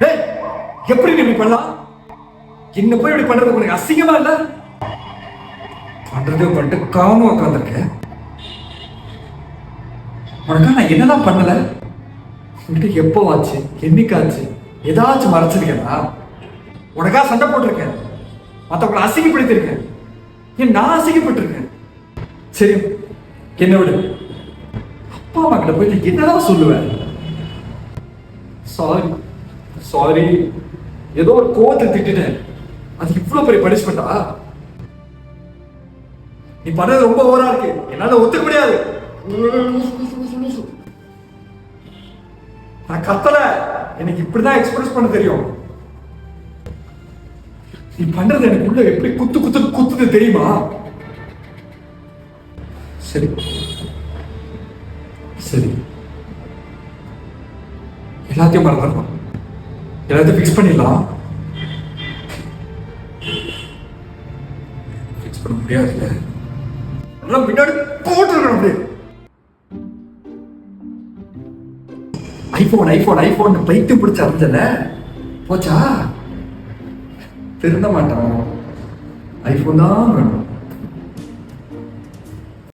டேய், எப்படி நீ இப்படி பண்ணலாம்? என்ன போய் இப்படி பண்றது உனக்கு அசிங்கமா இல்ல? பண்றதே பண்ணிட்டு காம உட்காந்துருக்க. உனக்கா நான் என்னதான் பண்ணல? உன்கிட்ட எப்போ ஆச்சு, என்னைக்காச்சு ஏதாச்சும் மறைச்சிருக்கேனா? உனக்கா சண்டை போட்டிருக்கேன், மற்றவங்களை அசிங்கப்படுத்திருக்கேன், ஏன் நான் அசிங்கப்பட்டிருக்கேன். சரி என்ன விடு, அப்பா அம்மா கிட்ட போயிட்டு என்னதான் சொல்லுவேன்? சாரி சாரி, ஏதோ ஒரு கோவத்தை திட்டேன், அது இவ்வளவு பெரிய பனிஷ்மெண்டா? நீ பண்ணது ரொம்ப ஓவரா இருக்கு, என்னால ஒத்துக்க முடியாது. நான் கத்தல, எனக்கு இப்படிதான் எக்ஸ்பிரஸ் பண்ண தெரியும். நீ பண்றது எனக்குள்ள எப்படி குத்து குத்து குத்துது தெரியுமா? சரி சரி, எல்லாத்தையும் மறந்துடலாம், எல்லாத்தையும் ஃபிக்ஸ் பண்ணிடலாம். ஃபிக்ஸ் பண்ண முடியாதுல்ல, எல்லாம் முன்னாடி போட்டுருக்கணும். அப்படியே ஐபோன் ஐபோன் ஐபோன் பைத்தியம் பிடிச்ச அறிஞ்சல போச்சா? திருந்த மாட்டான், ஐபோன் தான் வேணும்.